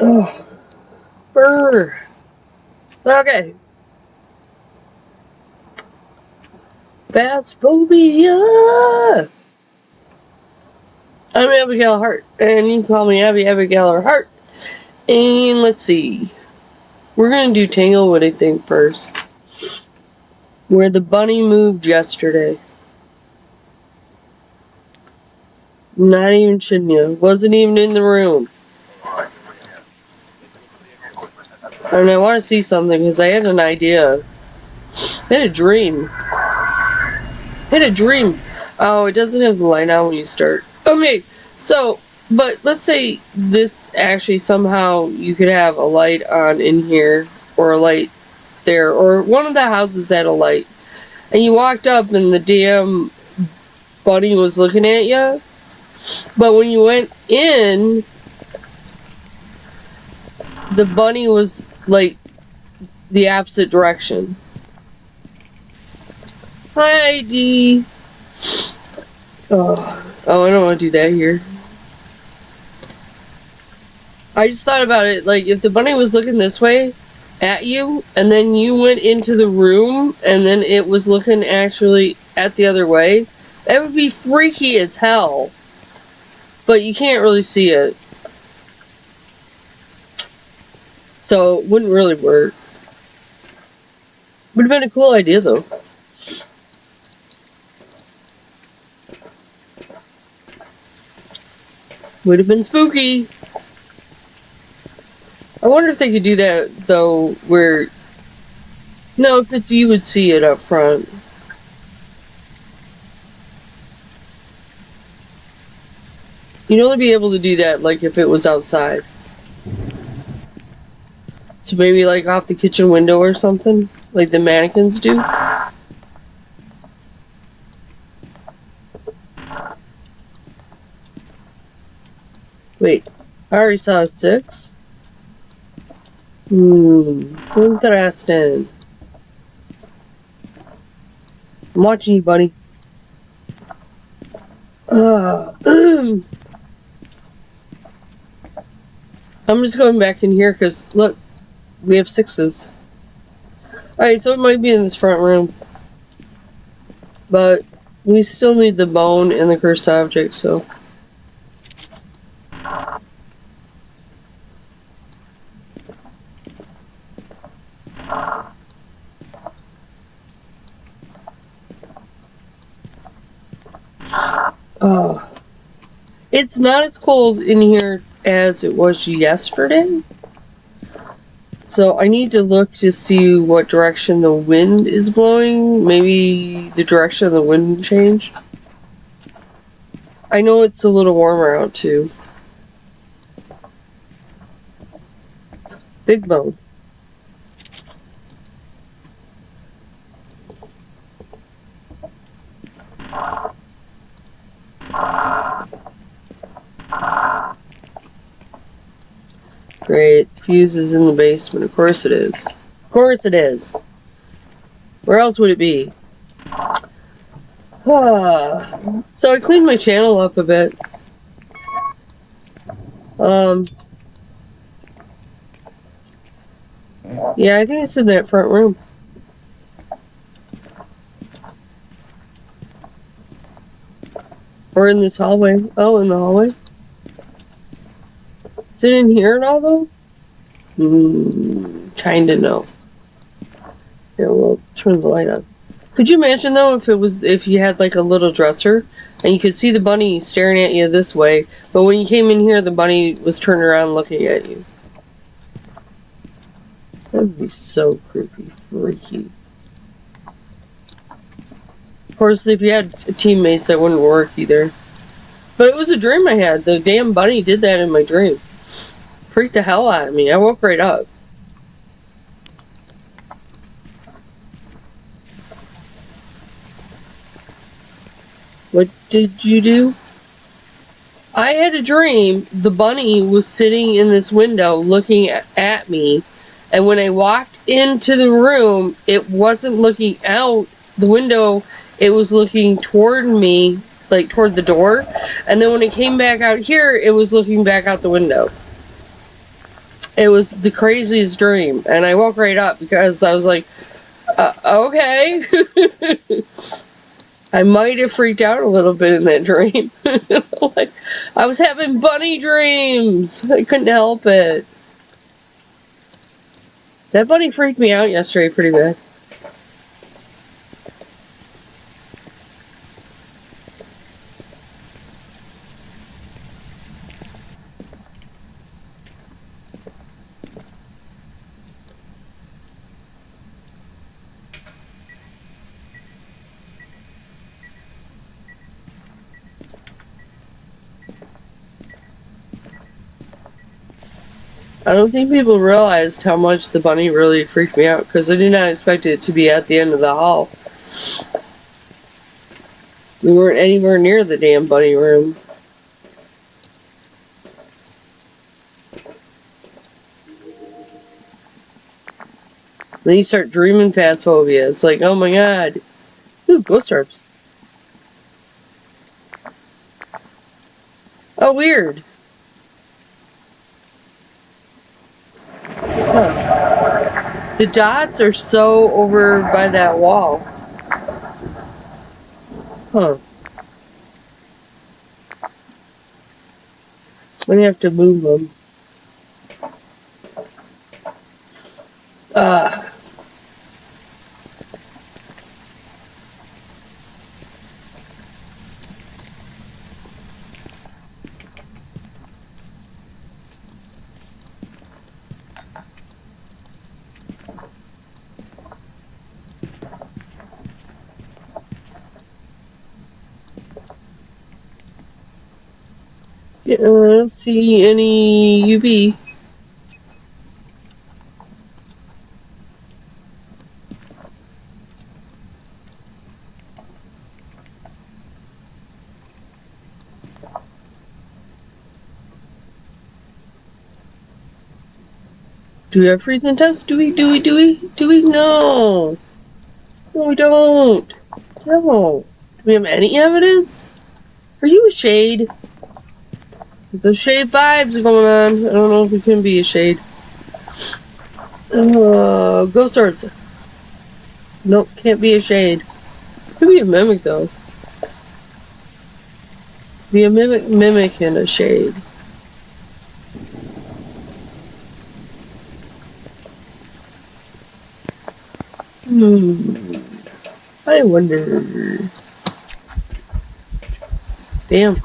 Oh, brr. Okay. Phasmophobia. I'm Abigail Hart, and you can call me Abigail or Hart. And let's see. We're gonna do Tanglewood, I think, first. Where the bunny moved yesterday. Not even shitting you. Wasn't even in the room. And I want to see something because I had an idea. I had a dream. Oh, it doesn't have the light on when you start. Okay, so, but let's say this actually somehow you could have a light on in here, or a light there, or one of the houses had a light. And you walked up and the damn bunny was looking at you. But when you went in, the bunny was like the opposite direction. Hi, Dee. Oh, I don't want to do that here. I just thought about it, like, if the bunny was looking this way at you, and then you went into the room, and then it was looking actually at the other way, that would be freaky as hell. But you can't really see it. So, it wouldn't really work. Would have been a cool idea, though. Would have been spooky. I wonder if they could do that, though, where... No, if it's you would see it up front. You'd only be able to do that, like, if it was outside. So maybe, like, off the kitchen window or something? Like the mannequins do? Wait, I already saw a 6? Interesting. I'm watching you, buddy. I'm just going back in here because, look, we have 6s. Alright, so it might be in this front room. But we still need the bone and the cursed object, so... Oh. It's not as cold in here as it was yesterday. So I need to look to see what direction the wind is blowing. Maybe the direction of the wind changed. I know it's a little warmer out too. Big bone. Great. Fuse is in the basement. Of course it is. Of course it is. Where else would it be? So I cleaned my channel up a bit. Yeah, I think it's in that front room. Or in this hallway. Oh, in the hallway? Is it in here at all, though? Kinda no. Here, we'll turn the light on. Could you imagine, though, if you had, like, a little dresser, and you could see the bunny staring at you this way, but when you came in here, the bunny was turned around looking at you? That would be so creepy, freaky. Of course, if you had teammates, that wouldn't work either. But it was a dream I had. The damn bunny did that in my dream. Freaked the hell out of me. I woke right up. What did you do? I had a dream the bunny was sitting in this window looking at me, and when I walked into the room, it wasn't looking out the window, it was looking toward me, like toward the door, and then when it came back out here, it was looking back out the window. It was the craziest dream, and I woke right up because I was like, okay. I might have freaked out a little bit in that dream. Like, I was having bunny dreams. I couldn't help it. That bunny freaked me out yesterday pretty bad. I don't think people realized how much the bunny really freaked me out because I did not expect it to be at the end of the hall. We weren't anywhere near the damn bunny room. Then you start dreaming Phasmophobia. It's like, oh my god. Ooh, ghost orbs. Oh, weird. Huh. The dots are so over by that wall. Huh. I'm gonna have to move them. Yeah, I don't see any UV. Do we have freezing temps? Do we? No. No, we don't. No. Do we have any evidence? Are you a shade? Those shade vibes going on. I don't know if we can be a shade. Ghost orbs. Nope, can't be a shade. Could be a mimic though. Be a mimic and a shade. I wonder. Damn.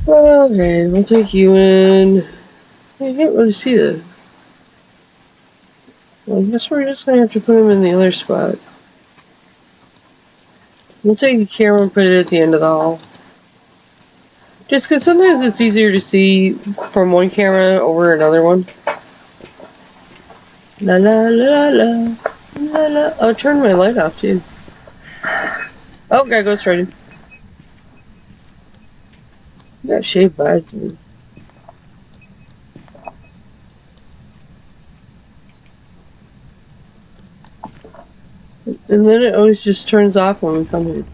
Okay, we'll take you in. I can't really see that. Well, I guess we're just gonna have to put him in the other spot. We'll take the camera and put it at the end of the hall. Just because sometimes it's easier to see from one camera over another one. La la la la la la. I'll turn my light off too. Oh, gotta go straight in. Got shaved by me. And then it always just turns off when we come here.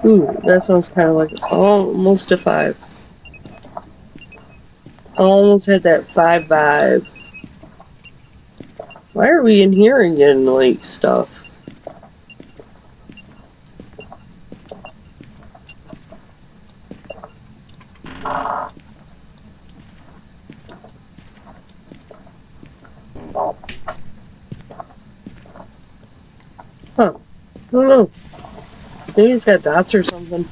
Ooh, that sounds kind of like almost a 5. Almost had that 5 vibe. Why are we in here again, like, stuff? Huh. I don't know. Maybe it's got dots or something.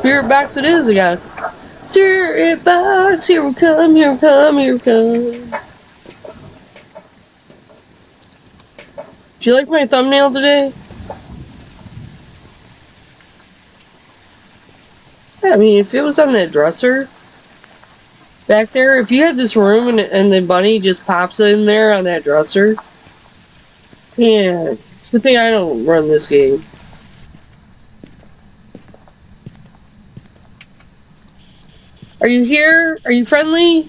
Spirit box it is, I guess. Spirit box, here we come, here we come, here we come. Do you like my thumbnail today? Yeah, I mean, if it was on that dresser back there, if you had this room and the bunny just pops in there on that dresser, yeah, it's a good thing I don't run this game. Are you here? Are you friendly?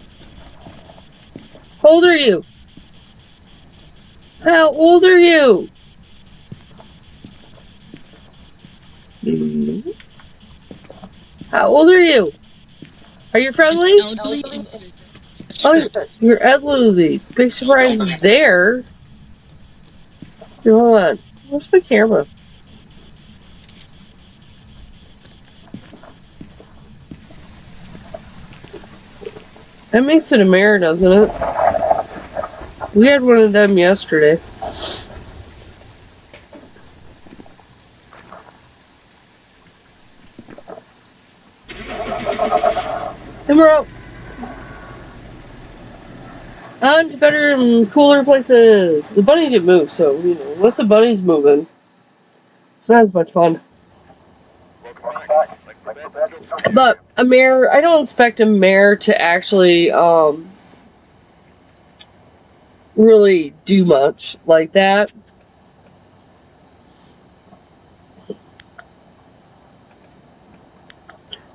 How old are you? How old are you? How old are you? Are you friendly? Oh, you're elderly. Big surprise there. Here, hold on. Where's my camera? That makes it a mare, doesn't it? We had one of them yesterday. And we're out. On to better and cooler places. The bunny didn't move, so, you know, unless the bunny's moving, it's not as much fun. But a mare, I don't expect a mare to actually, really do much like that.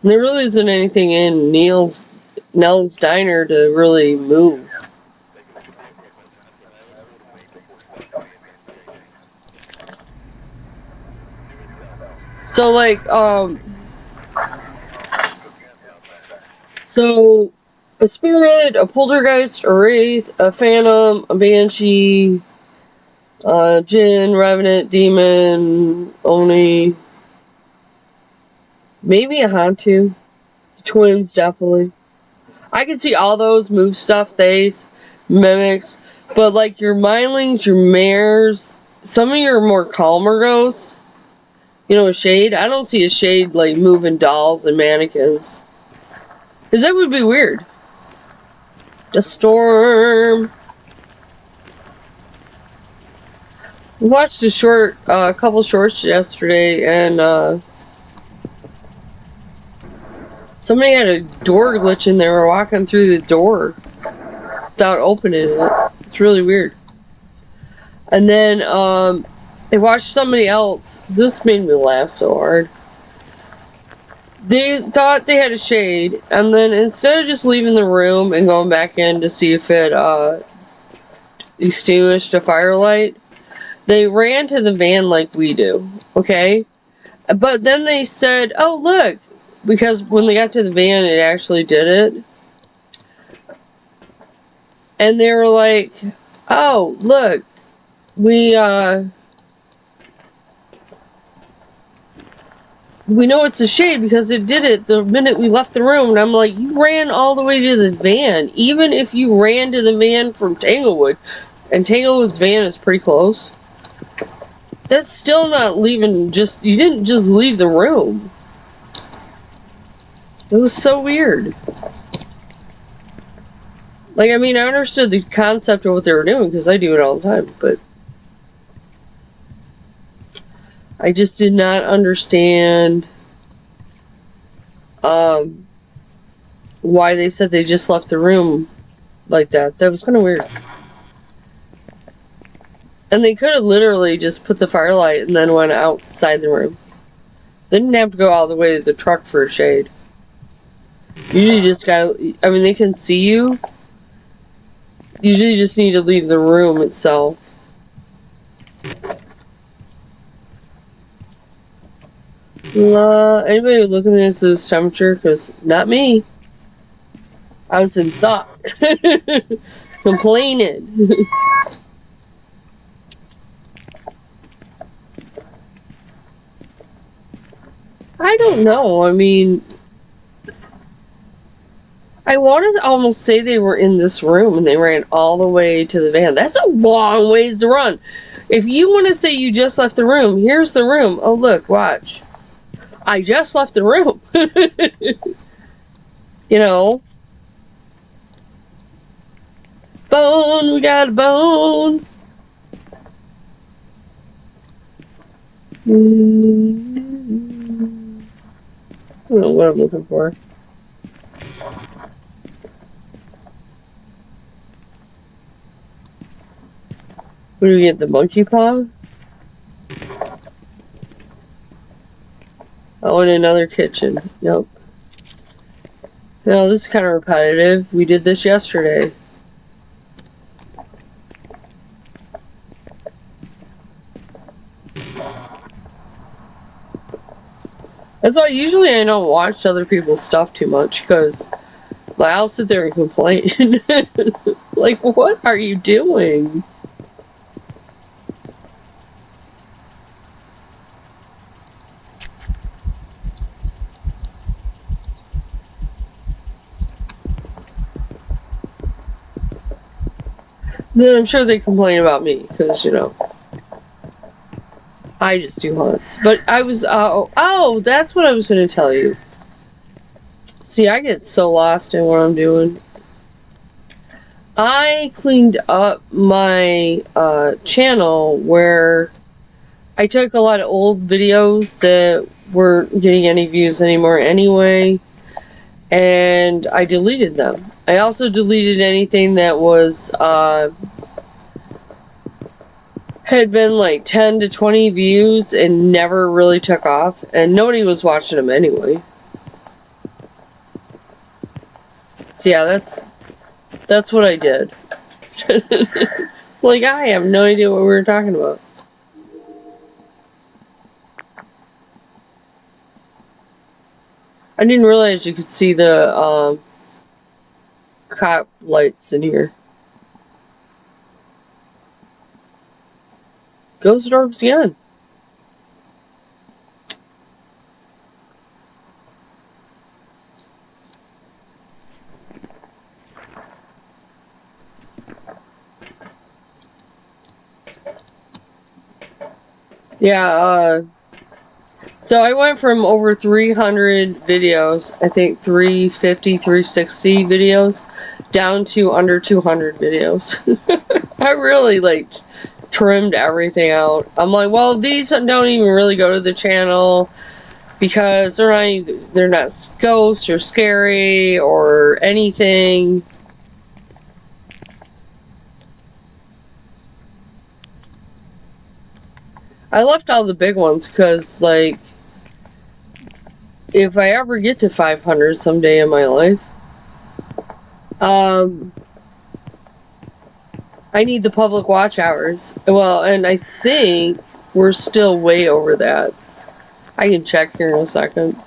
And there really isn't anything in Nell's diner to really move. So, like, so a spirit, a poltergeist, a wraith, a phantom, a banshee, djinn, revenant, demon, oni, maybe a hantu. The twins, definitely. I can see all those move stuff, thays, mimics, but like your mindlings, your mares, some of your more calmer ghosts, you know, a shade. I don't see a shade like moving dolls and mannequins. Because that would be weird. The storm. We watched a couple shorts yesterday, and somebody had a door glitch in there. We're walking through the door without opening it. It's really weird. And then I watched somebody else. This made me laugh so hard. They thought they had a shade, and then instead of just leaving the room and going back in to see if it extinguished a firelight, they ran to the van like we do, okay? But then they said, oh, look, because when they got to the van, it actually did it. And they were like, oh, look, we know it's a shade because it did it the minute we left the room. And I'm like, you ran all the way to the van. Even if you ran to the van from Tanglewood, and Tanglewood's van is pretty close, that's still not leaving. You didn't just leave the room. It was so weird. Like, I mean, I understood the concept of what they were doing because I do it all the time, but I just did not understand why they said they just left the room like that. That was kind of weird. And they could have literally just put the firelight and then went outside the room. They didn't have to go all the way to the truck for a shade. Usually just gotta, I mean, they can see you. Usually you just need to leave the room itself. Anybody looking at this temperature? Because not me. I was in thought. Complaining. I don't know. I mean, I want to almost say they were in this room and they ran all the way to the van. That's a long ways to run. If you want to say you just left the room, here's the room. Oh, look, watch. I just left the room. You know, bone, we got a bone. I don't know what I'm looking for. What do we get? The monkey paw? Oh, and another kitchen. Nope. No, this is kind of repetitive. We did this yesterday. That's why usually I don't watch other people's stuff too much, because I'll sit there and complain. Like, what are you doing? Then I'm sure they complain about me, because, you know, I just do hunts. But I was, oh, that's what I was going to tell you. See, I get so lost in what I'm doing. I cleaned up my channel where I took a lot of old videos that weren't getting any views anymore anyway, and I deleted them. I also deleted anything that was had been like 10 to 20 views and never really took off, and nobody was watching them anyway. So yeah, that's what I did. Like, I have no idea what we were talking about. I didn't realize you could see the cop lights in here. Ghost orbs again. Yeah, so I went from over 300 videos, I think 350, 360 videos, down to under 200 videos. I really, like, trimmed everything out. I'm like, well, these don't even really go to the channel because they're not ghosts or scary or anything. I left all the big ones because, like, if I ever get to 500 someday in my life, I need the public watch hours. Well, and I think we're still way over that. I can check here in a second.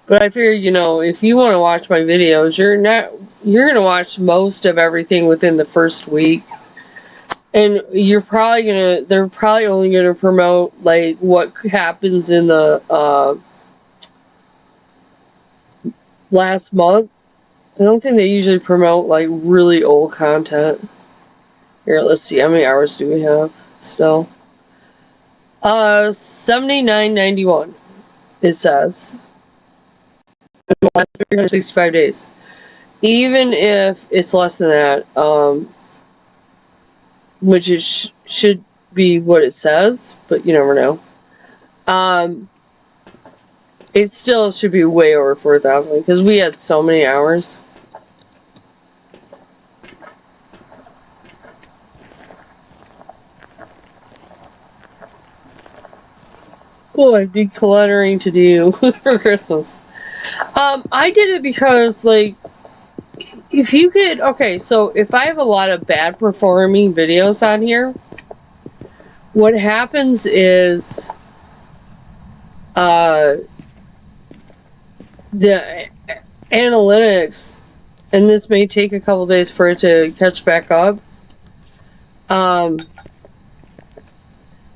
But I figure, you know, if you want to watch my videos, you're going to watch most of everything within the first week. And they're probably only going to promote, like, what happens in the, last month. I don't think they usually promote, like, really old content. Here, let's see, how many hours do we have still? 79.91, it says. In the last 365 days. Even if it's less than that, which should be what it says, but you never know. It still should be way over 4,000 because we had so many hours. Cool, I have decluttering to do for Christmas. I did it because, like, if you could, okay, so if I have a lot of bad performing videos on here, what happens is, the analytics, and this may take a couple days for it to catch back up, the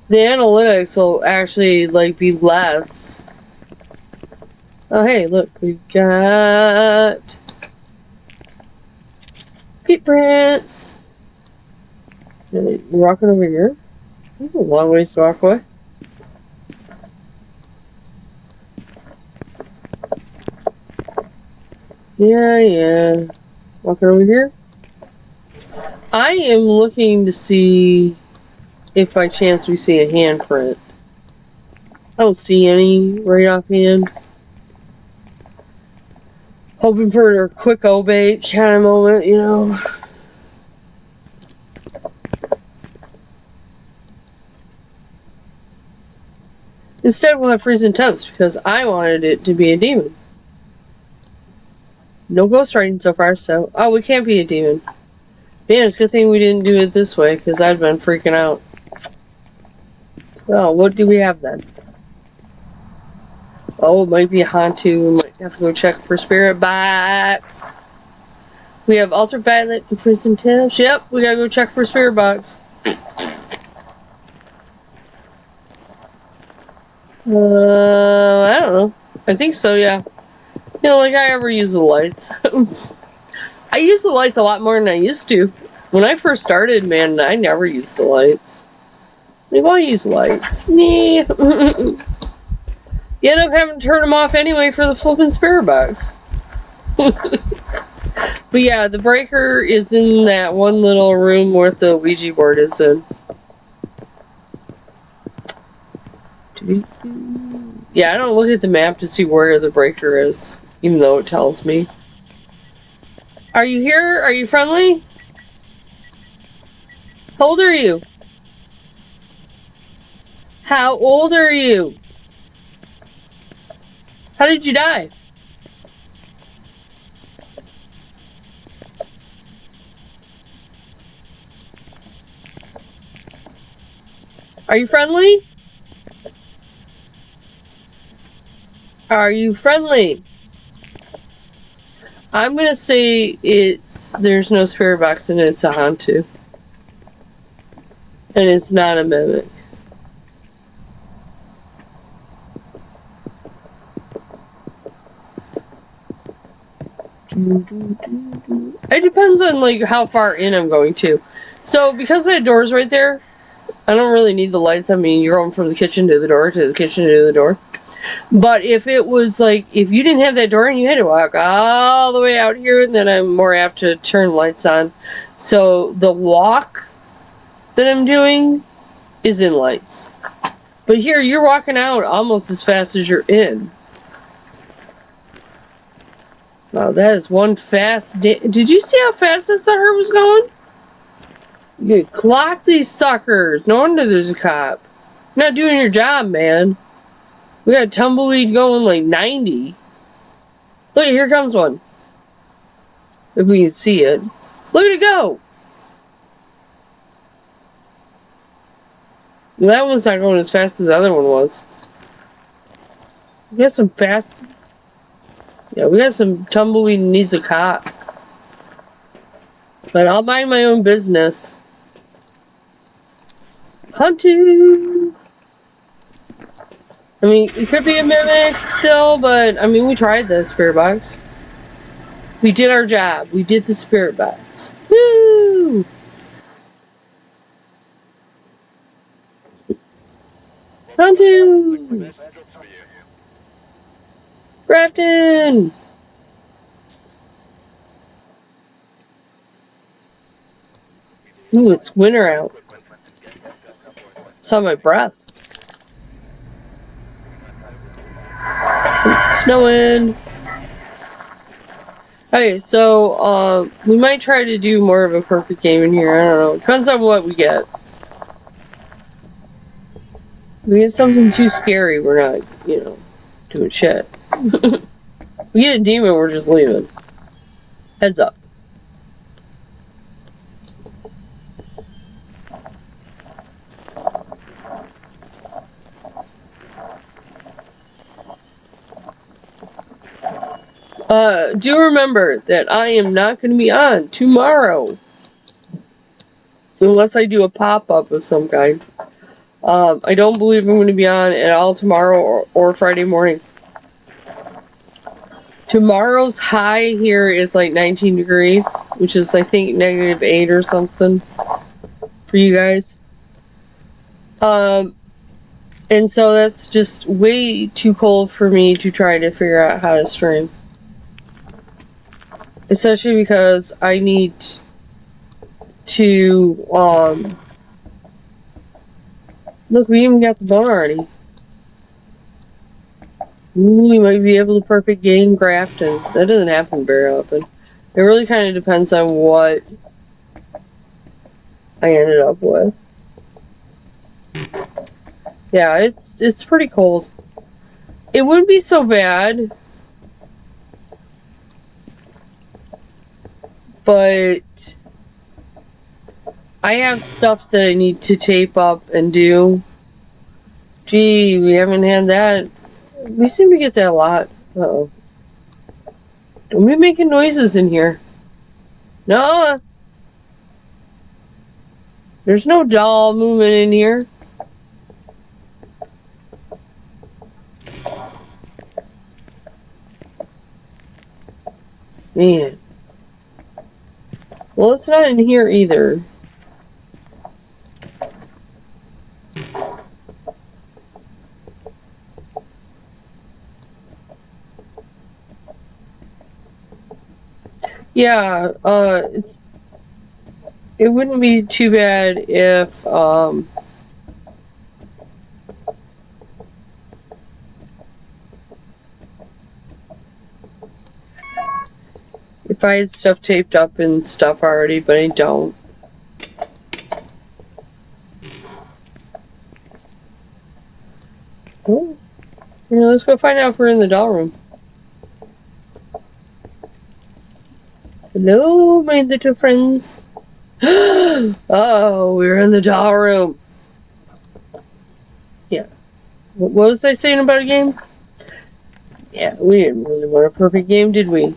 analytics will actually, like, be less. Oh, hey, look, we've got feet prints. Are they walking over here? That's a long ways to walk away. Yeah. Walking over here. I am looking to see if by chance we see a handprint. I don't see any right offhand. Hoping for a quick obey kind of moment, you know. Instead, we'll have freezing temps because I wanted it to be a demon. No ghost writing so far, so... Oh, we can't be a demon. Man, it's a good thing we didn't do it this way because I'd been freaking out. Well, what do we have then? Oh, it might be a Hantu. We might have to go check for spirit box. We have ultraviolet and freezing temps. Yep, we gotta go check for spirit box. I don't know. I think so, yeah. You know, like I ever use the lights. I use the lights a lot more than I used to. When I first started, man, I never used the lights. Like, why use lights? Me. You end up having to turn them off anyway for the flipping spirit box. But yeah, the breaker is in that one little room where the Ouija board is in. Yeah, I don't look at the map to see where the breaker is, even though it tells me. Are you here? Are you friendly? How old are you? How old are you? How did you die? Are you friendly? Are you friendly? I'm gonna say there's no spirit box and it's a Hantu. And it's not a mimic. It depends on like how far in I'm going to. So because that door's right there, I don't really need the lights. I mean, you're going from the kitchen to the door to the kitchen to the door. But if it was like, if you didn't have that door and you had to walk all the way out here, then I'm more apt to turn lights on. So the walk that I'm doing is in lights. But here, you're walking out almost as fast as you're in. Wow, that is one fast... Did you see how fast that sucker was going? You clock these suckers. No wonder there's a cop. You're not doing your job, man. We got a tumbleweed going like 90. Look, here comes one. If we can see it. Look at it go! Well, that one's not going as fast as the other one was. We got some fast... Yeah, we got some tumbleweed and needs a cop. But I'll mind my own business. Hunting! I mean, it could be a mimic still, but I mean, we tried the spirit box. We did our job. We did the spirit box. Woo! Hunting! Grafton! Ooh, it's winter out. It's on my breath. It's snowing. Okay, so we might try to do more of a perfect game in here. I don't know. Depends on what we get. If we get something too scary, we're not, you know, doing shit. We get a demon, we're just leaving. Heads up. Do remember that I am not going to be on tomorrow. Unless I do a pop-up of some kind. I don't believe I'm going to be on at all tomorrow or Friday morning. Tomorrow's high here is like 19 degrees, which is, I think, -8 or something for you guys. And so that's just way too cold for me to try to figure out how to stream. Especially because I need to, look, we even got the bone already. Ooh, we might be able to perfect game grafting. That doesn't happen very often. It really kind of depends on what I ended up with. Yeah, it's pretty cold. It wouldn't be so bad, but I have stuff that I need to tape up and do. Gee, we haven't had that. We seem to get that a lot. Uh-oh. Don't be making noises in here. No! There's no doll movement in here. Man. Well, it's not in here either. Yeah, it wouldn't be too bad if if I had stuff taped up and stuff already, but I don't. Oh. Yeah, let's go find out if we're in the doll room. Hello, my little friends. Oh, we're in the doll room. Yeah. What was I saying about a game? Yeah, we didn't really want a perfect game, did we?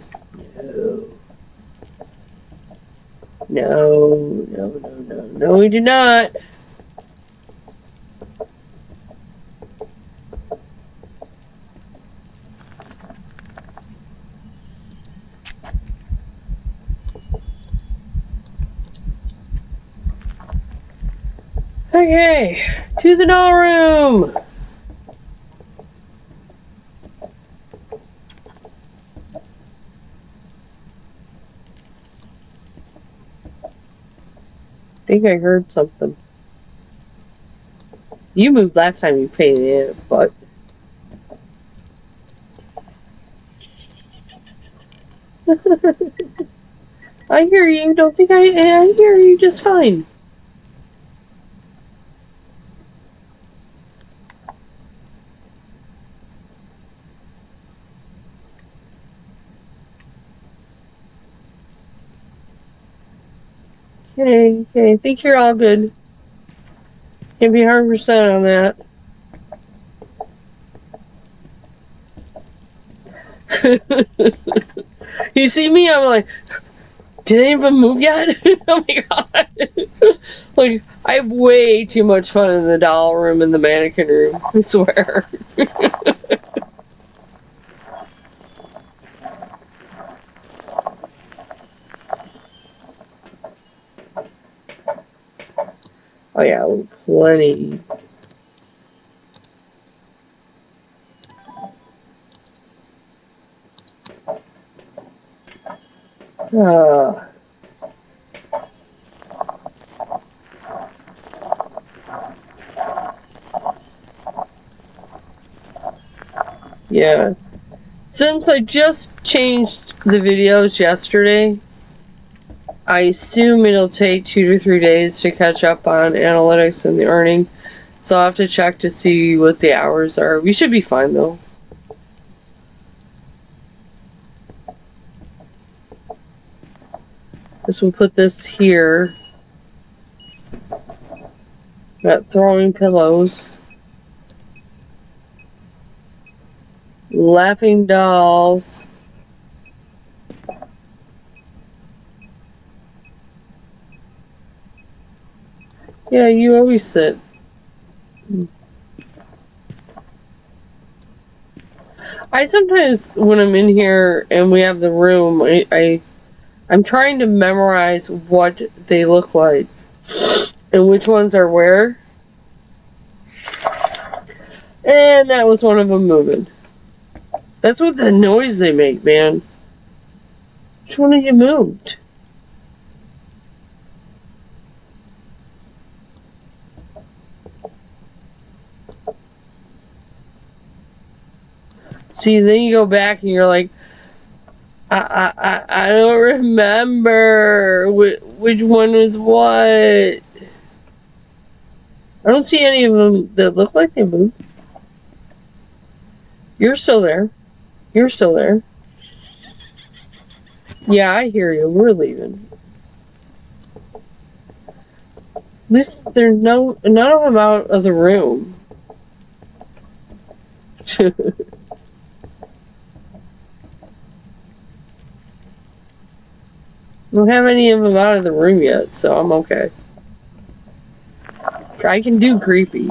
No. No, we did not. Okay, to the doll room. I think I heard something. You moved last time you painted it, but I hear you. Don't think I hear you just fine. Okay, I think you're all good. Can't be 100% on that. You see me? I'm like, did they even move yet? Oh my god. Like, I have way too much fun in the doll room and the mannequin room, I swear. Oh yeah, plenty. Yeah. Since I just changed the videos yesterday, I assume it'll take 2 to 3 days to catch up on analytics and the earning. So I'll have to check to see what the hours are. We should be fine though. Guess we'll put this here. Got throwing pillows. Laughing dolls. Yeah, you always sit. I sometimes, when I'm in here and we have the room, I'm trying to memorize what they look like and which ones are where. And that was one of them moving. That's what the noise they make, man. Which one of you moved? See, then you go back and you're like, I don't remember which one was what. I don't see any of them that look like they moved. You're still there. You're still there. Yeah, I hear you. We're leaving. At least there's none of them out of the room. Don't have any of them out of the room yet, so I'm okay. I can do creepy.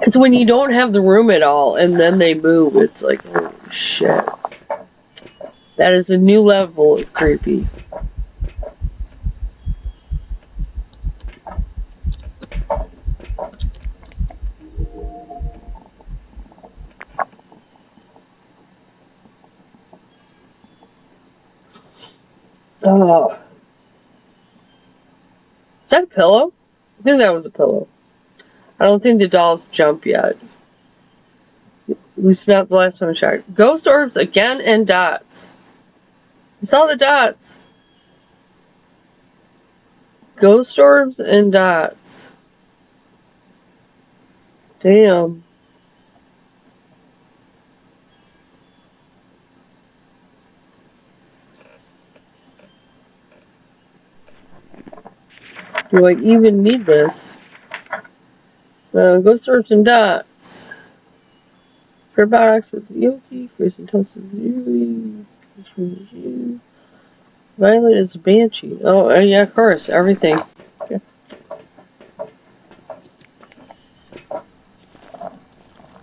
It's when you don't have the room at all and then they move, it's like, oh shit. That is a new level of creepy. Oh. Is that a pillow? I think that was a pillow. I don't think the dolls jump yet. At least not the last time I checked. Ghost orbs again and dots. I saw the dots. Ghost orbs and dots. Damn. Do I even need this? Ghost orbs and dots. Per box, it's Yoki. First and toast is Yui. Violet is Banshee. Oh, yeah, of course. Everything. Okay.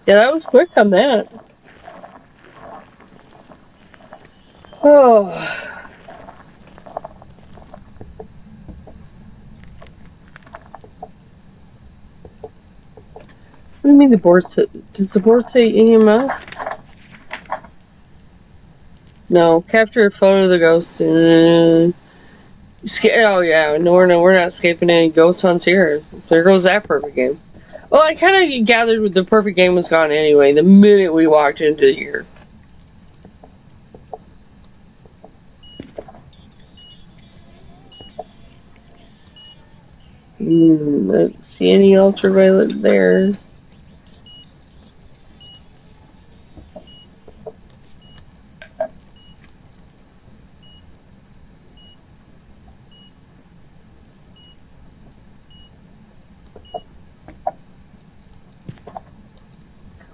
Yeah, that was quick on that. Oh. What do you mean the board said? Does the board say EMF? No. Capture a photo of the ghost. Oh yeah, no, we're not escaping any ghost hunts here. There goes that perfect game. Well, I kind of gathered the perfect game was gone anyway the minute we walked into here. I don't see any ultraviolet there.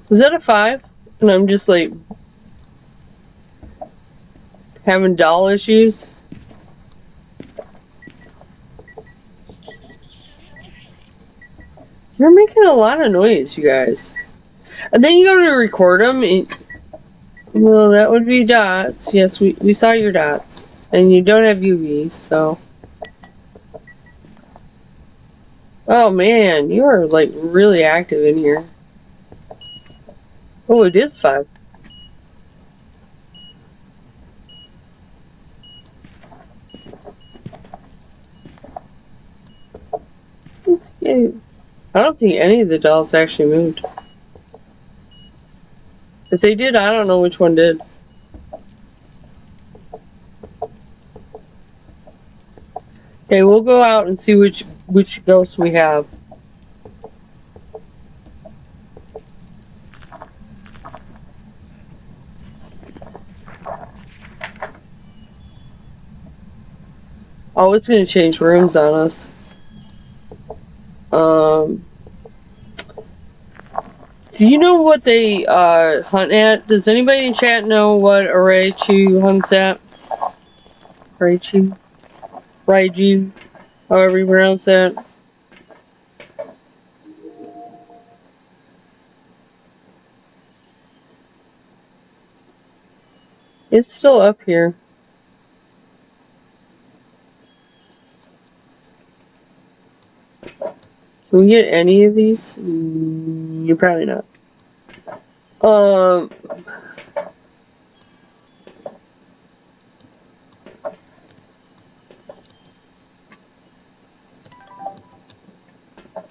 Was that a 5? And I'm just like having doll issues. You're making a lot of noise, you guys. And then you go to record them. Well, that would be dots. Yes, we saw your dots. And you don't have UV, so. Oh man, you are like really active in here. Oh, it is 5. I don't think any of the dolls actually moved. If they did, I don't know which one did. Okay, we'll go out and see which ghosts we have. Oh, it's gonna change rooms on us. Do you know what they hunt at? Does anybody in chat know what Raichu hunts at? Raichu? Raiju? However you pronounce that. It's still up here. Can we get any of these? You're probably not.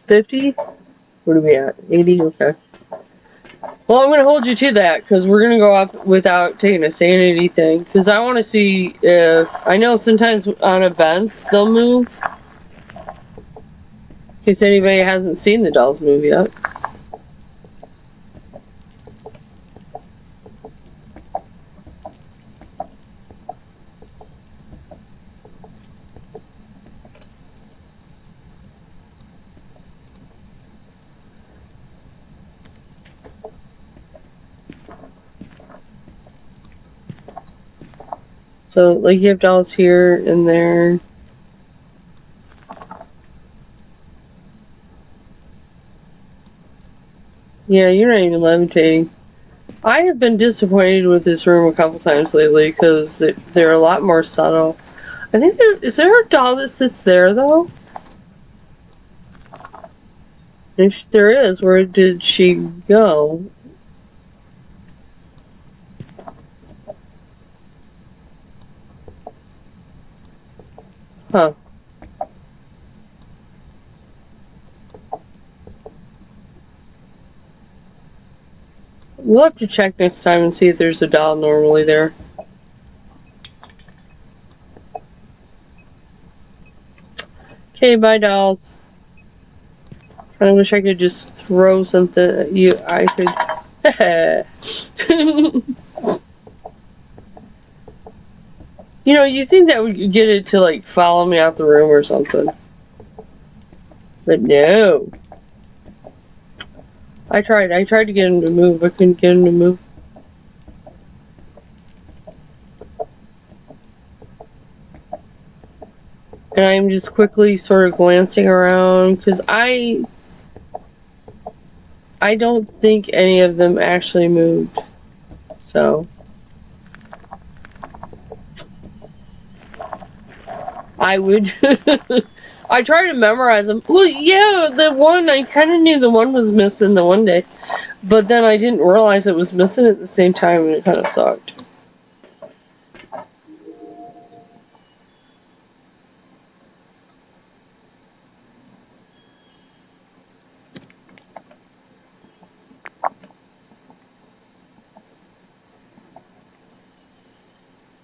50? What are we at? 80? Okay. Well, I'm going to hold you to that, because we're going to go up without taking a sanity thing. Because I want to see if... I know sometimes on events, they'll move. In case anybody hasn't seen the dolls move yet. So, like, you have dolls here and there. Yeah, you're not even levitating. I have been disappointed with this room a couple times lately because they're a lot more subtle. I think is there a doll that sits there though? If there is, where did she go? Huh. We'll have to check next time and see if there's a doll normally there. Okay, bye dolls. I wish I could just throw something at you. I could. You know, you think that would get it to like follow me out the room or something. But no. I tried to get him to move, I couldn't get him to move. And I'm just quickly sort of glancing around, because I don't think any of them actually moved. So. I would. I tried to memorize them. Well, yeah, the one, I kind of knew the one was missing the one day. But then I didn't realize it was missing at the same time, and it kind of sucked.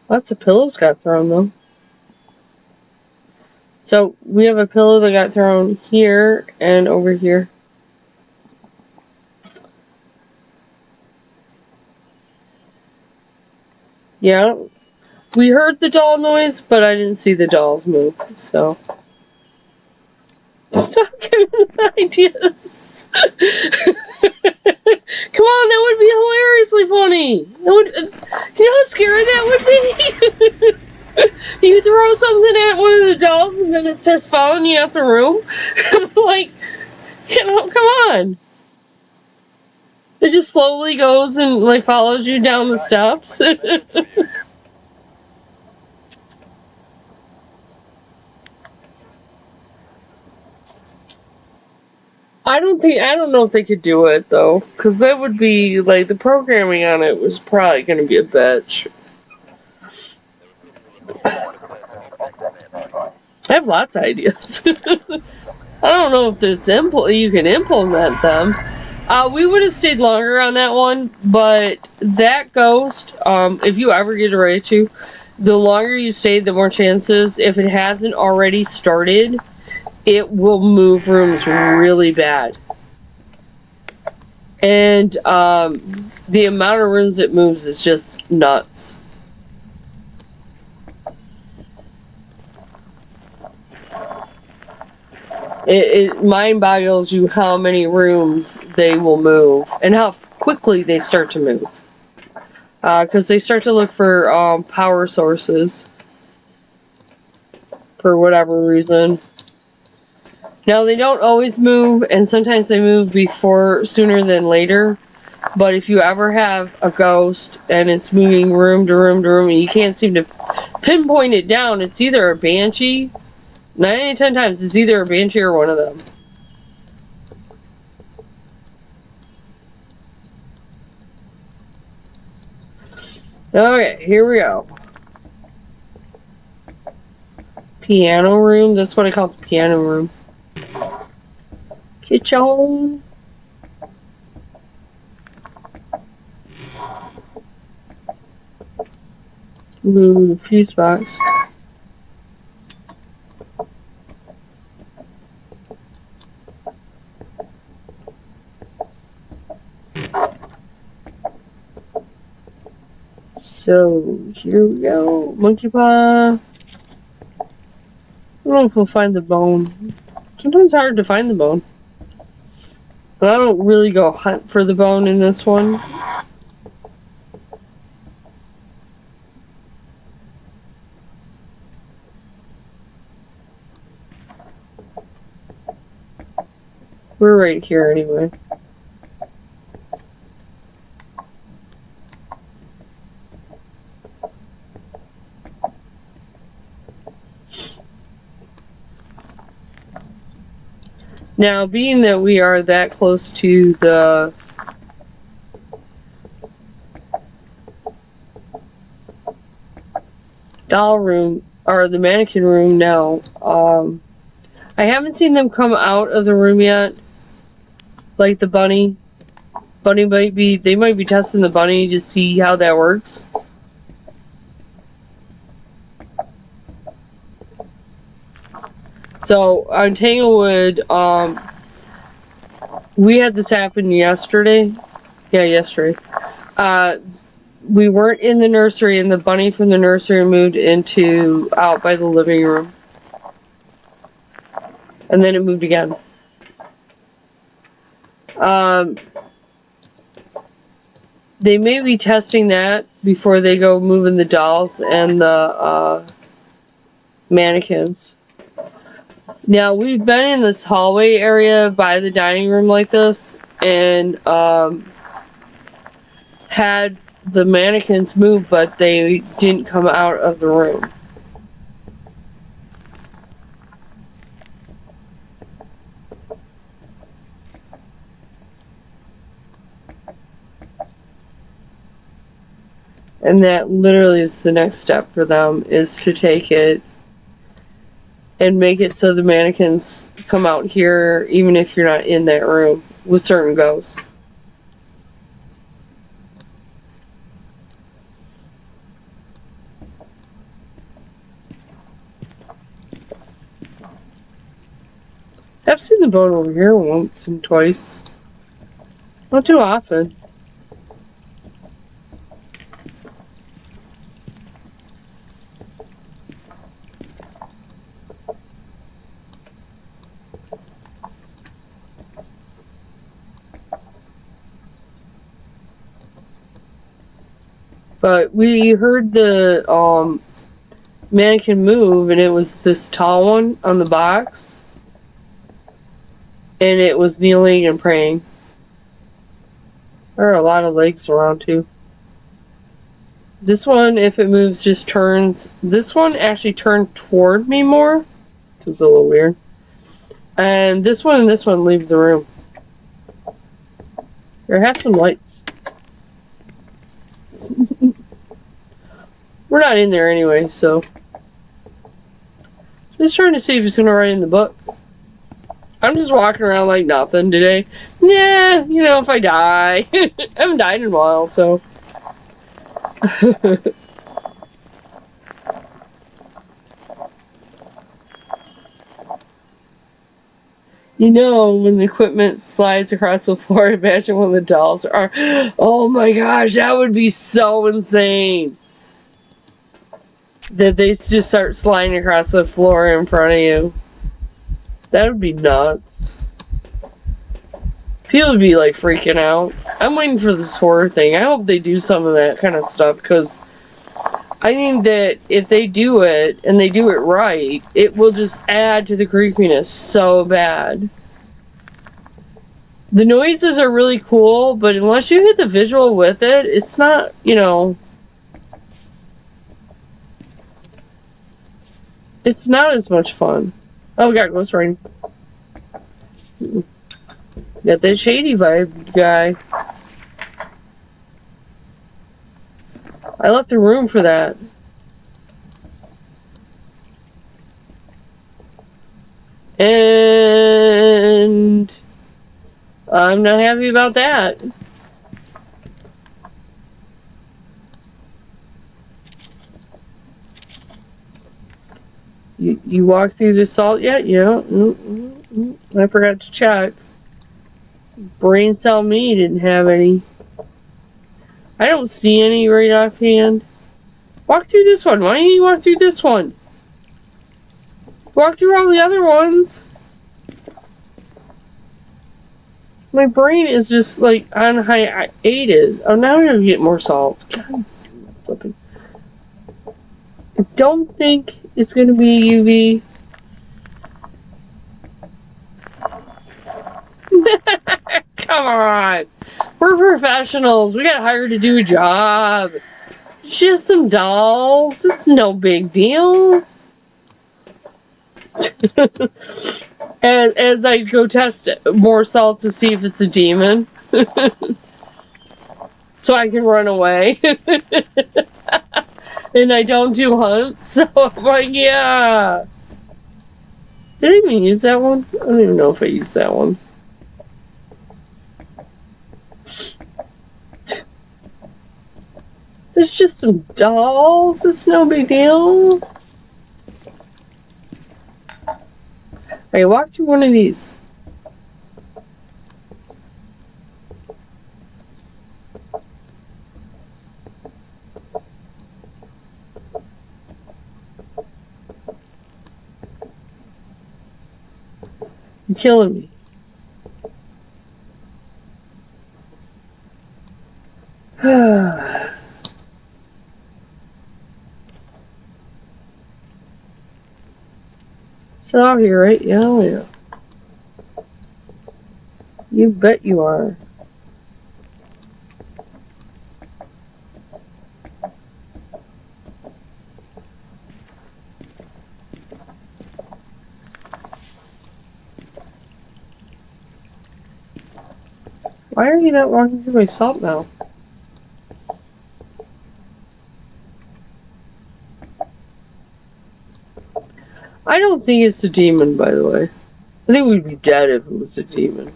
Lots of pillows got thrown, though. So, we have a pillow that got thrown here and over here. Yeah. We heard the doll noise, but I didn't see the dolls move, so. Stop giving ideas. Come on, that would be hilariously funny. That would, you know how scary that would be? You throw something at one of the dolls and then it starts following you out the room? Like, come on. It just slowly goes and like follows you down the steps. I don't know if they could do it though, because that would be like the programming on it was probably going to be a bitch. I have lots of ideas. I don't know if there's you can implement them. We would have stayed longer on that one, but that ghost, if you ever get ready to, the longer you stay, the more chances, if it hasn't already started, it will move rooms really bad. And the amount of rooms it moves is just nuts. It mind boggles you how many rooms they will move and how quickly they start to move. Because they start to look for power sources for whatever reason. Now they don't always move, and sometimes they move sooner than later. But if you ever have a ghost and it's moving room to room to room and you can't seem to pinpoint it down, it's either a banshee. 9 out of 10 times, it's either a banshee or one of them. Okay, here we go. Piano room? That's what I call the piano room. Get on. Move a few spots. So here we go. Monkey paw. I don't know if we'll find the bone. Sometimes it's hard to find the bone. But I don't really go hunt for the bone in this one. We're right here anyway. Now, being that we are that close to the doll room, or the mannequin room now, I haven't seen them come out of the room yet. Like the bunny. They might be testing the bunny to see how that works. So, on Tanglewood, we had this happen yesterday. Yeah, yesterday. We weren't in the nursery, and the bunny from the nursery moved out by the living room. And then it moved again. They may be testing that before they go moving the dolls and the mannequins. Now, we've been in this hallway area by the dining room like this, and had the mannequins move, but they didn't come out of the room. And that literally is the next step for them, is to take it and make it so the mannequins come out here even if you're not in that room with certain ghosts. I've seen the bone over here once and twice. Not too often. But we heard the mannequin move, and it was this tall one on the box. And it was kneeling and praying. There are a lot of legs around too. This one, if it moves, just turns. This one actually turned toward me more. Which is a little weird. And this one leave the room. Here, have some lights. We're not in there anyway, so. Just trying to see if it's going to write in the book. I'm just walking around like nothing today. Yeah, you know, if I die. I haven't died in a while, so. You know, when the equipment slides across the floor, imagine when the dolls are. Oh my gosh, that would be so insane. That they just start sliding across the floor in front of you. That would be nuts. People would be like freaking out. I'm waiting for this horror thing. I hope they do some of that kind of stuff, because I think that if they do it and they do it right, it will just add to the creepiness so bad. The noises are really cool, but unless you hit the visual with it, it's not, you know, it's not as much fun. Oh, we got ghost writing. Got that shady vibe guy. I left the room for that. And I'm not happy about that. You walked through the salt yet? Yeah. I forgot to check. Brain cell me didn't have any. I don't see any right offhand. Walk through this one. Why don't you walk through this one? Walk through all the other ones. My brain is just like on hiatus. Oh, now I'm gonna get more salt. God, flipping. I don't think it's gonna be UV. Come on. We're professionals. We got hired to do a job. Just some dolls. It's no big deal. as I go test more salt to see if it's a demon. So I can run away. And I don't do hunts. So I'm like, yeah. Did I even use that one? I don't even know if I used that one. There's just some dolls. It's no big deal. I walked through one of these. You're killing me. Still out here, right? Yeah, oh yeah. You bet you are. Why are you not walking through my salt now? I don't think it's a demon, by the way. I think we'd be dead if it was a demon.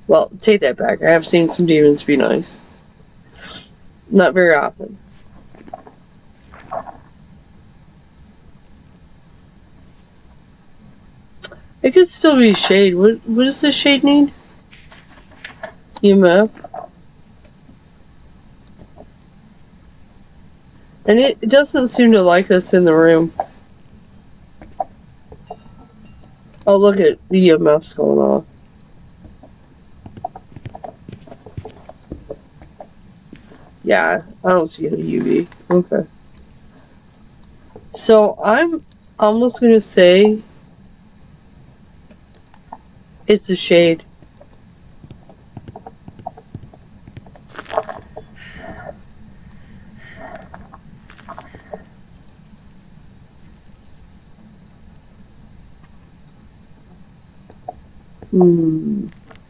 Well, take that back. I have seen some demons be nice. Not very often. It could still be shade. What does this shade need? EMF. And it doesn't seem to like us in the room. Oh, look at the EMF's going off. Yeah, I don't see any UV. Okay. So I'm almost gonna say it's a shade.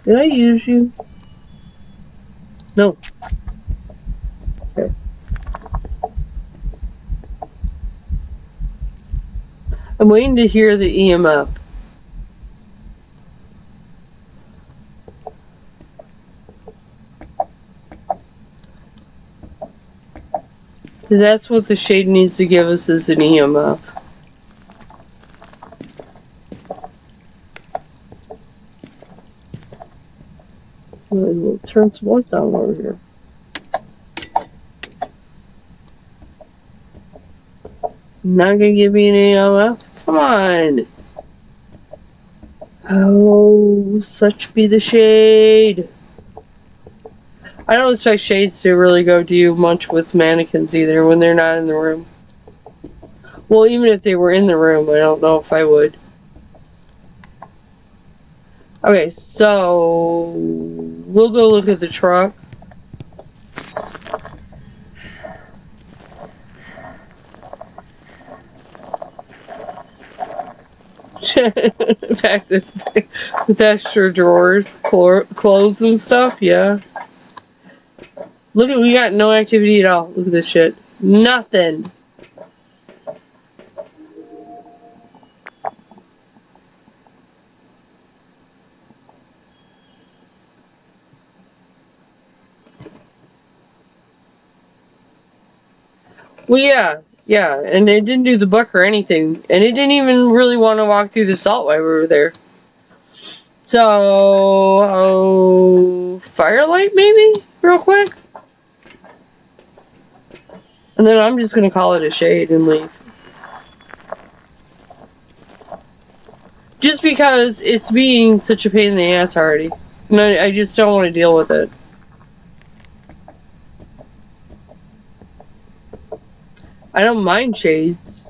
Did I use you? No. Okay. I'm waiting to hear the EMF. That's what the shade needs to give us, is an EMF. We'll turn some lights on over here. Not gonna give me an EMF? Come on! Oh, such be the shade. I don't expect shades to really go do much with mannequins either when they're not in the room. Well, even if they were in the room, I don't know if I would. Okay, so we'll go look at the truck. In fact, the extra drawers, clothes and stuff, yeah. Look at, we got no activity at all. Look at this shit. Nothing. Well, yeah, and it didn't do the book or anything, and it didn't even really want to walk through the salt while we were there. So, firelight maybe, real quick, and then I'm just gonna call it a shade and leave. Just because it's being such a pain in the ass already, and I just don't want to deal with it. I don't mind shades.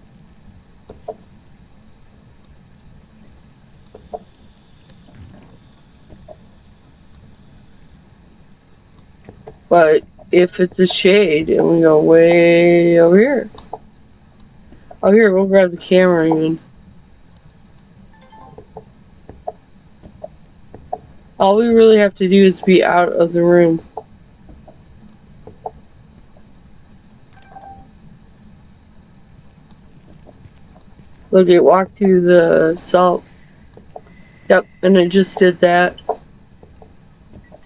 But if it's a shade and we go way over here. Oh, here, we'll grab the camera even. All we really have to do is be out of the room. Look, it walked through the salt. Yep, and it just did that.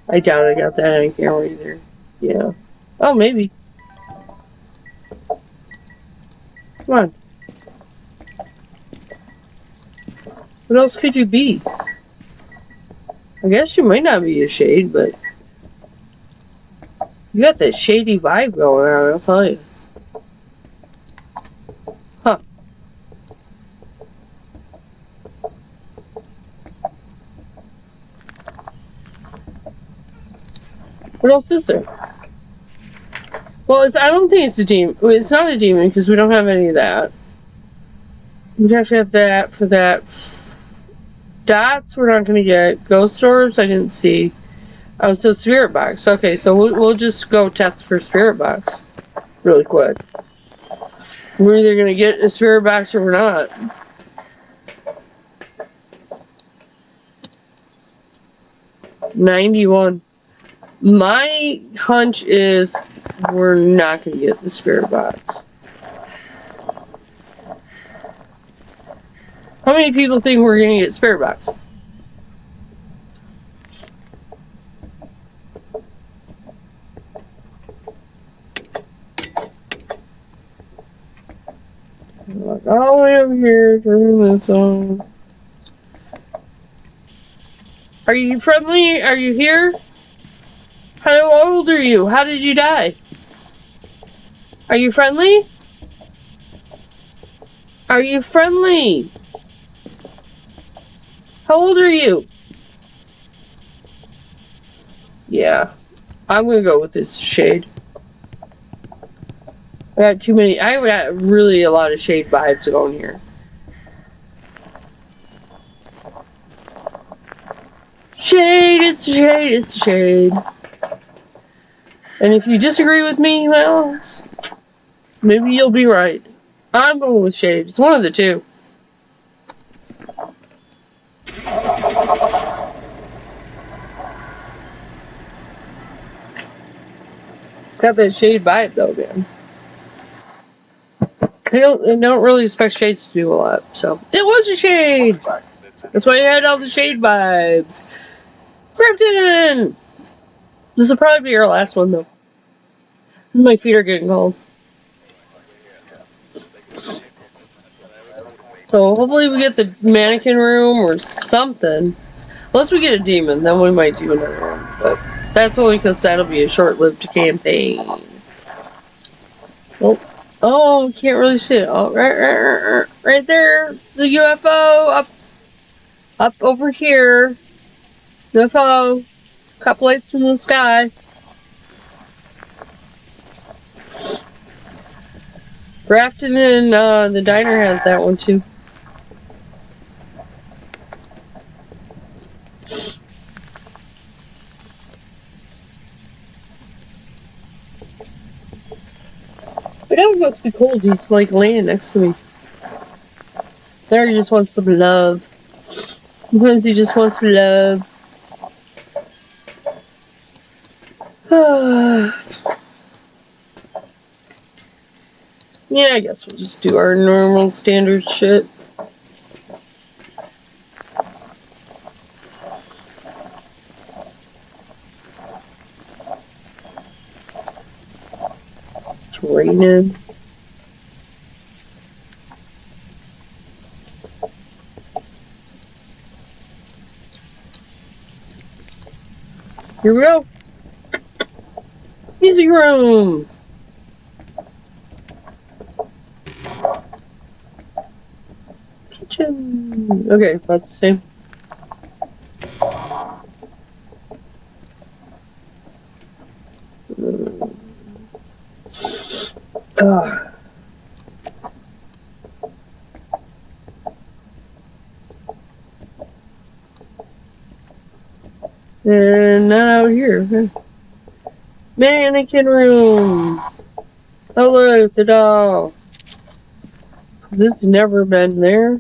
I doubt I got that on camera either. Yeah. Oh, maybe. Come on. What else could you be? I guess you might not be a shade, but you got that shady vibe going on, I'll tell you. Huh. What else is there? Well, I don't think it's a demon. It's not a demon because we don't have any of that. We'd have to have that for that. Dots we're not going to get. Ghost orbs I didn't see. Oh, so spirit box. Okay, so we'll just go test for spirit box really quick. We're either going to get a spirit box or we're not. $91. My hunch is we're not going to get the spirit box. How many people think we're going to get spirit box? All the way over here, turn this on. Are you friendly? Are you here? How old are you? How did you die? Are you friendly? Are you friendly? How old are you? Yeah. I'm gonna go with this shade. I got too many. I got really a lot of shade vibes going here. Shade, it's a shade, it's a shade. And if you disagree with me, well, maybe you'll be right. I'm going with shade. It's one of the two. Got that shade vibe though, man. I don't really expect shades to do a lot, so it was a shade. That's why I had all the shade vibes. Grafton! This will probably be our last one though. My feet are getting cold. So hopefully we get the mannequin room or something. Unless we get a demon, then we might do another one. But that's only because that'll be a short-lived campaign. Oh, can't really see it. Oh, right there. It's the UFO up over here. UFO. Couple lights in the sky. Grafton and the diner has that one too. But that one must be cold. He's like laying next to me. There, he just wants some love. Sometimes he just wants love. Yeah, I guess we'll just do our normal standard shit. It's raining. Here we go. Music room. Kitchen. Okay, about the same. And not out here. Okay. Mannequin room. Hello, the doll. This never been there.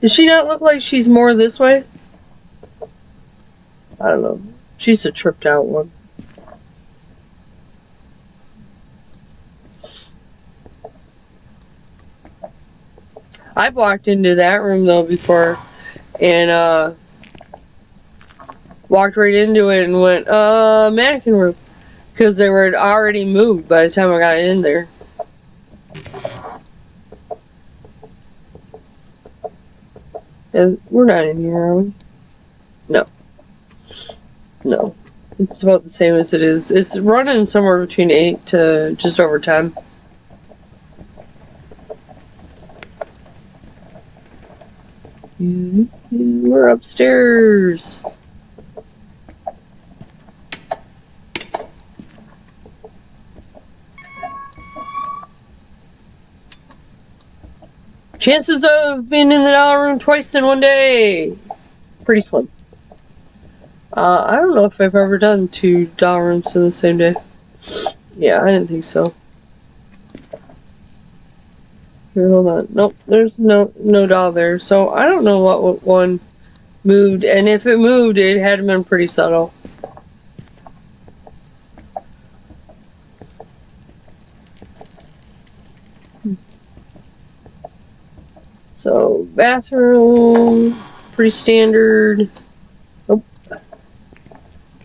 Does she not look like she's more this way? I don't know. She's a tripped out one. I've walked into that room though before and walked right into it and went, mannequin room. Because they were already moved by the time I got in there. And we're not in here, are we? No. No. It's about the same as it is. It's running somewhere between 8 to just over 10. We're upstairs. Chances of being in the doll room twice in one day. Pretty slim. I don't know if I've ever done 2 doll rooms in the same day. Yeah, I didn't think so. Here, hold on. Nope, there's no doll there. So I don't know what one moved. And if it moved, it had been pretty subtle. So, bathroom, pretty standard. Oh,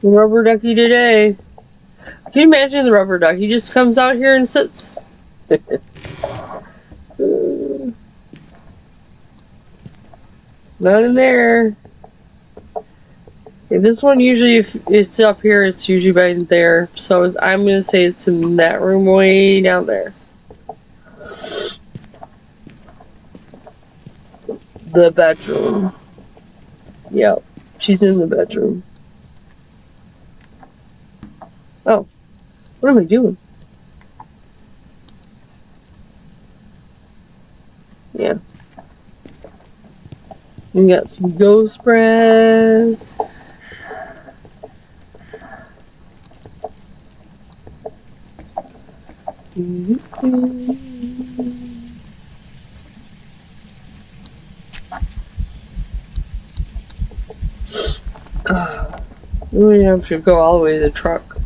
rubber ducky today. Can you imagine the rubber duck? He just comes out here and sits. Not in there. Okay, this one usually, if it's up here, it's usually right there. So I'm going to say it's in that room way down there. The bedroom. Yep, she's in the bedroom. Oh, what am I doing? Yeah. We got some ghost breath. We have to go all the way to the truck.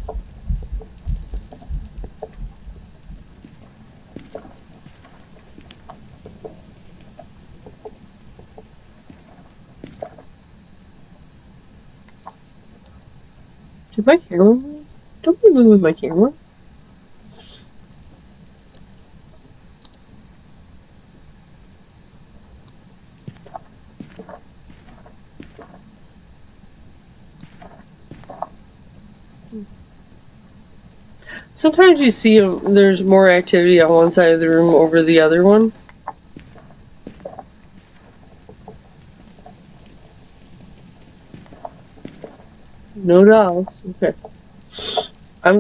Did my camera move? Don't be moving my camera. Sometimes you see there's more activity on one side of the room over the other one. No dolls. Okay.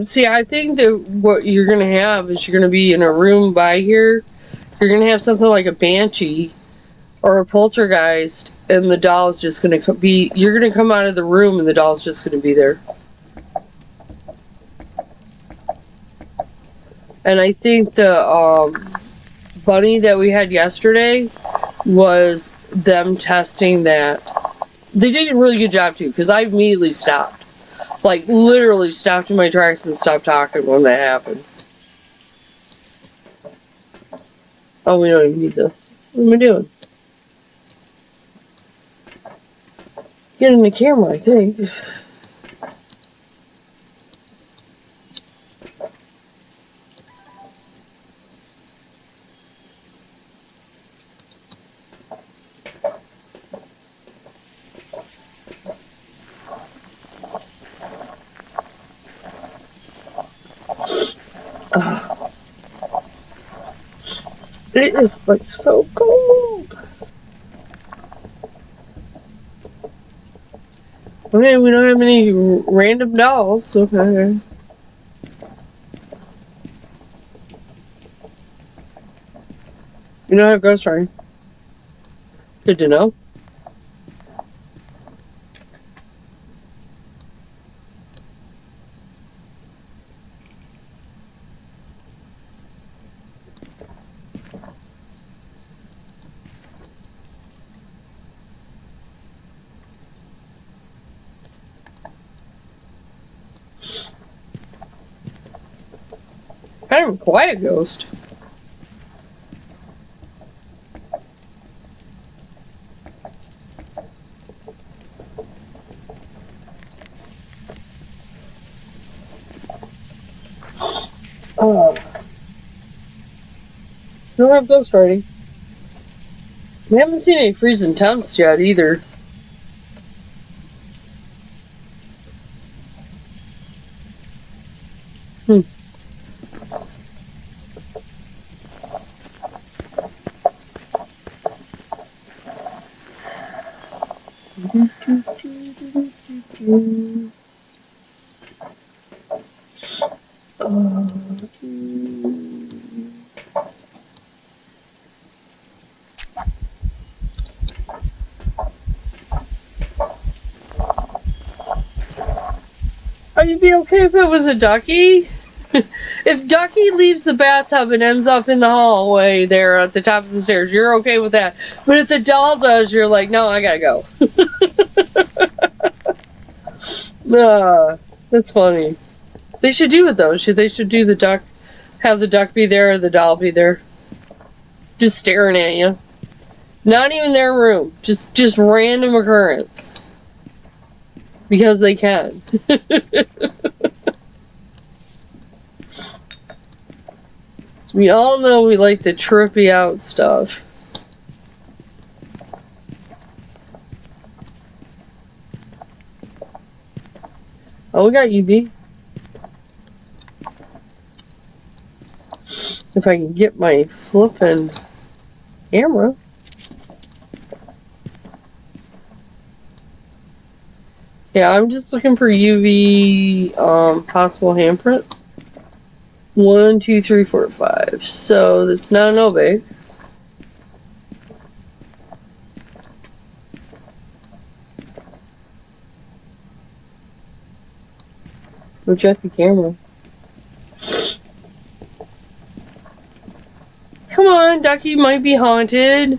See, I think that what you're gonna have is you're gonna be in a room by here. You're gonna have something like a banshee or a poltergeist, and the doll's just gonna be. You're gonna come out of the room, and the doll's just gonna be there. And I think the bunny that we had yesterday was them testing that. They did a really good job too, because I immediately stopped. Like, literally stopped in my tracks and stopped talking when that happened. Oh, we don't even need this. What am I doing? Get in the camera, I think. It is like so cold. Okay, we don't have any random dolls. Okay. We don't have Ghost Rider. Good to know. Kind of a quiet ghost. Oh. We don't have Ghost Riding. We haven't seen any freezing temps yet either. Hmm. Oh, you'd be okay if it was a ducky? If Ducky leaves the bathtub and ends up in the hallway there at the top of the stairs, you're okay with that. But if the doll does, you're like, no, I gotta go. That's funny. They should do it though. They should do the duck, have the duck be there or the doll be there. Just staring at you. Not even their room. Just random occurrence. Because they can. We all know we like the trippy out stuff. Oh, we got UV. If I can get my flippin' camera. Yeah, I'm just looking for UV possible handprint. 1, 2, 3, 4, 5. So that's not an obey. We'll check the camera. Come on, Ducky might be haunted.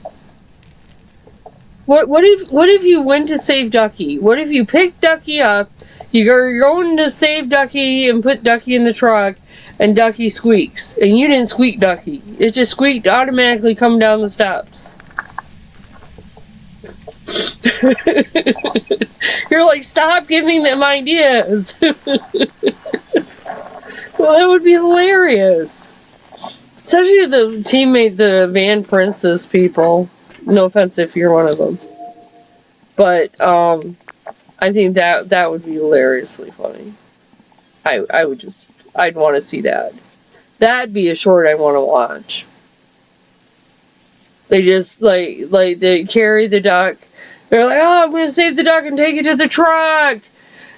What if you went to save Ducky? What if you picked Ducky up, you're going to save Ducky and put Ducky in the truck, and Ducky squeaks, and you didn't squeak Ducky. It just squeaked automatically coming down the steps. You're like, stop giving them ideas. Well, that would be hilarious. Especially the Van Princess people. No offense if you're one of them. But, I think that would be hilariously funny. I'd want to see that. That'd be a short I want to watch. They just, like they carry the duck. They're like, oh, I'm going to save the duck and take it to the truck.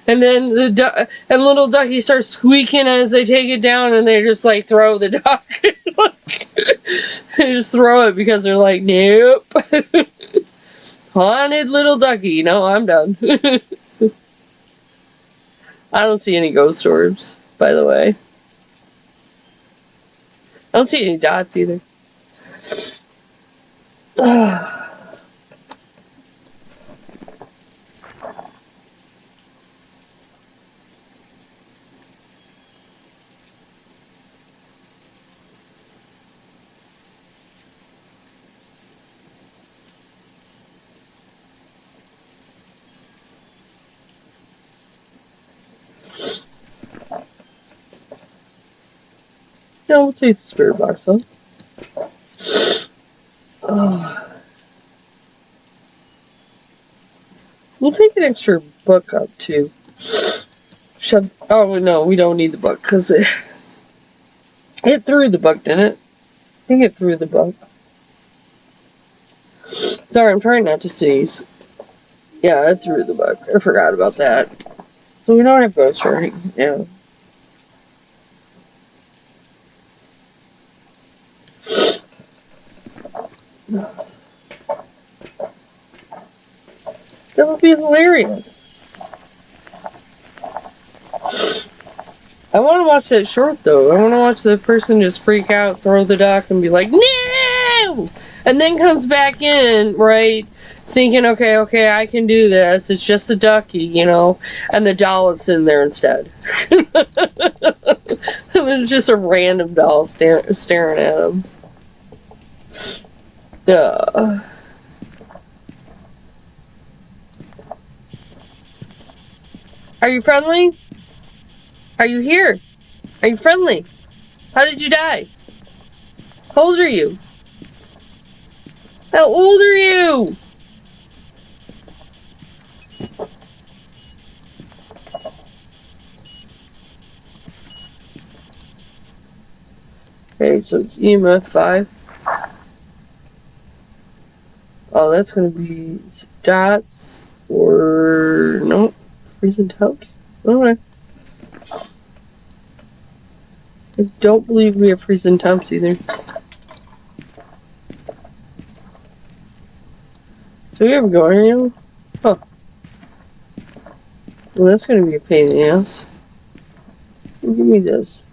And then and little Ducky starts squeaking as they take it down, and they just like throw the duck. They just throw it because they're like, nope. Haunted little Ducky. No, I'm done. I don't see any ghost orbs, by the way. I don't see any dots either. No, we'll take the spirit box off. We'll take an extra book up too. Oh no, we don't need the book because It threw the book, didn't it? I think it threw the book. Sorry, I'm trying not to sneeze. Yeah, it threw the book. I forgot about that. So we don't have ghostwriting. Yeah. That would be hilarious. I want to watch that short, though. I want to watch the person just freak out, throw the duck, and be like, no! And then comes back in, right, thinking, okay, I can do this. It's just a ducky, you know? And the doll is sitting there instead. It's just a random doll staring at him. Yeah. Are you friendly? Are you here? Are you friendly? How did you die? How old are you? How old are you? Okay, so it's EMF 5. Oh, that's going to be dots or... Nope. Freezing temps? Okay. I don't believe we have freezing temps either. So we have a Guardian? Huh. Well, that's going to be a pain in the ass. Give me this.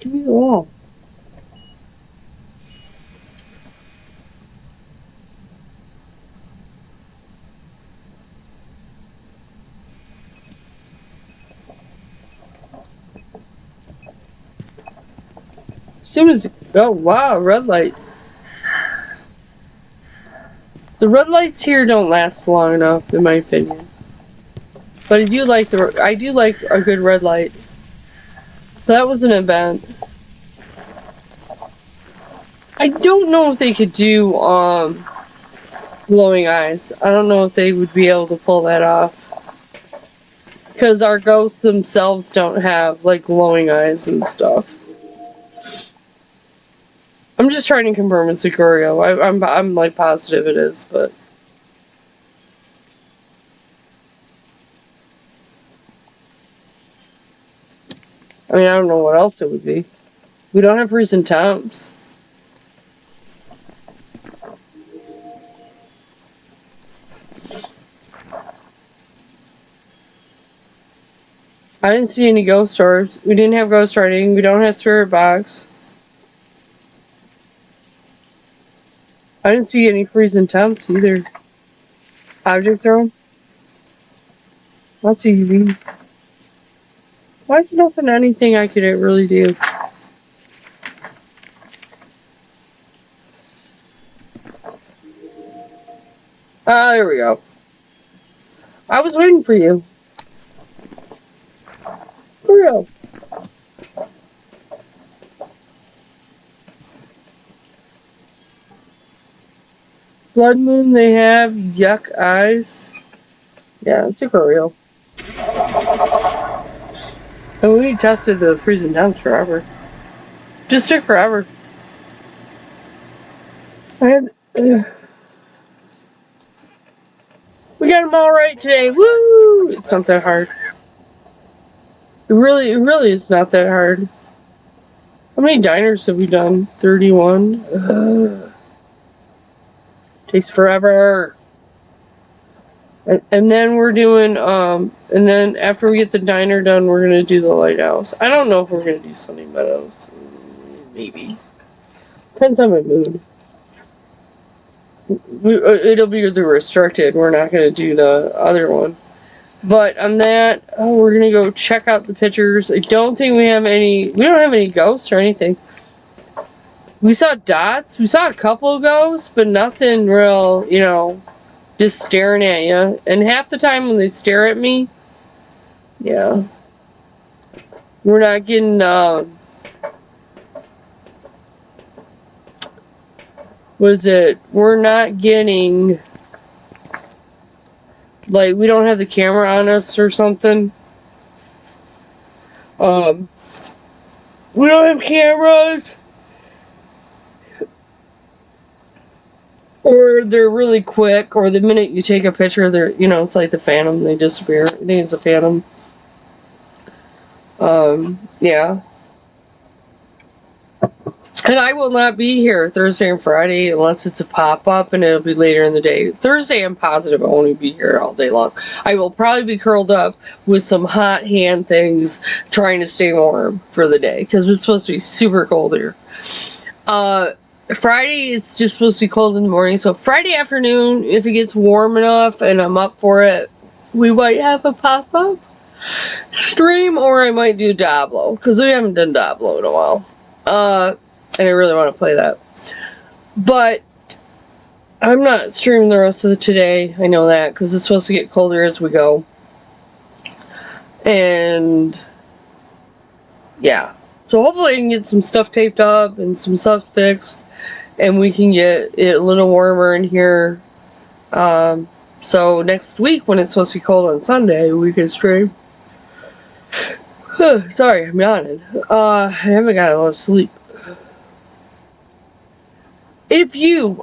Give me the wall. As soon as... Oh, wow, red light. The red lights here don't last long enough, in my opinion. But I do like a good red light. So that was an event. I don't know if they could do glowing eyes. I don't know if they would be able to pull that off. Because our ghosts themselves don't have like glowing eyes and stuff. I'm just trying to confirm it's a curio. I'm like positive it is, but I mean I don't know what else it would be. We don't have recent temps. I didn't see any ghost orbs. We didn't have ghost writing. We don't have spirit box. I didn't see any freezing temps either. Object thrown? What's UV? Why is there nothing anything I could really do? Ah, there we go. I was waiting for you. For real. Blood moon, they have yuck eyes. Yeah, it's a Corio. And we tested the freezing temps forever. Just took forever. We got them all right today. Woo! It's not that hard. It really is not that hard. How many diners have we done? 31. Takes forever. And then we're doing, and then after we get the diner done, we're gonna do the lighthouse. I don't know if we're gonna do Sunny Meadows. Maybe. Depends on my mood. It'll be the restricted. We're not gonna do the other one. But on that, we're gonna go check out the pictures. I don't think we have any. We don't have any ghosts or anything. We saw dots. We saw a couple of ghosts, but nothing real. You know, just staring at you. And half the time when they stare at me, yeah. We're not getting, what is it? We're not getting, like, we don't have the camera on us or something. We don't have cameras. Or they're really quick, or the minute you take a picture, they're, you know, it's like the Phantom, they disappear. I think it's a Phantom. Yeah. And I will not be here Thursday and Friday unless it's a pop-up, and it'll be later in the day. Thursday, I'm positive I won't be here all day long. I will probably be curled up with some hot hand things trying to stay warm for the day, because it's supposed to be super cold here. Friday, it's just supposed to be cold in the morning, so Friday afternoon, if it gets warm enough and I'm up for it, we might have a pop-up stream, or I might do Diablo, because we haven't done Diablo in a while. And I really want to play that. But I'm not streaming the rest of today, I know that, because it's supposed to get colder as we go. And yeah. So hopefully I can get some stuff taped up and some stuff fixed, and we can get it a little warmer in here. So next week, when it's supposed to be cold on Sunday, we can stream. Sorry, I'm yawning. I haven't got a lot of sleep. If you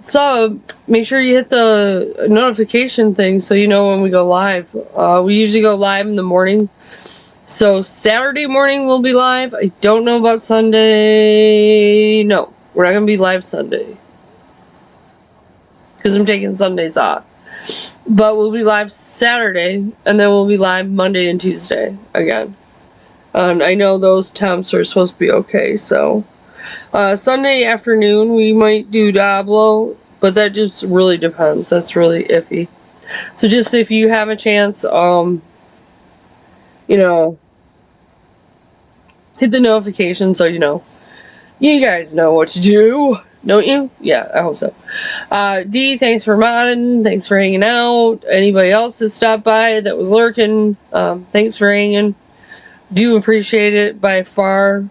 sub, make sure you hit the notification thing so you know when we go live. We usually go live in the morning. So Saturday morning we'll be live. I don't know about Sunday. No, we're not going to be live Sunday, because I'm taking Sundays off. But we'll be live Saturday, and then we'll be live Monday and Tuesday again. I know those temps are supposed to be okay, so... Sunday afternoon we might do Diablo, but that just really depends. That's really iffy. So just if you have a chance, you know, hit the notification so you know. You guys know what to do, don't you? Yeah, I hope so. D, thanks for modding. Thanks for hanging out. Anybody else that stopped by that was lurking, thanks for hanging. Do appreciate it by far.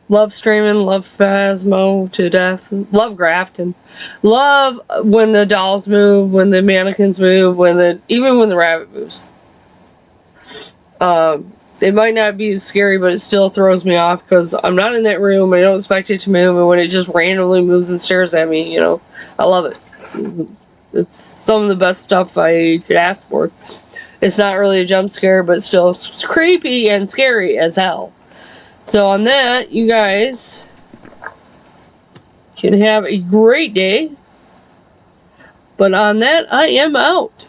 Love streaming, love Phasmo to death, love Grafton, love when the dolls move, when the mannequins move, even when the rabbit moves. It might not be as scary, but it still throws me off because I'm not in that room. I don't expect it to move, and when it just randomly moves and stares at me, you know, I love it. It's some of the best stuff I could ask for. It's not really a jump scare, but still it's creepy and scary as hell. So on that, you guys can have a great day. But on that, I am out.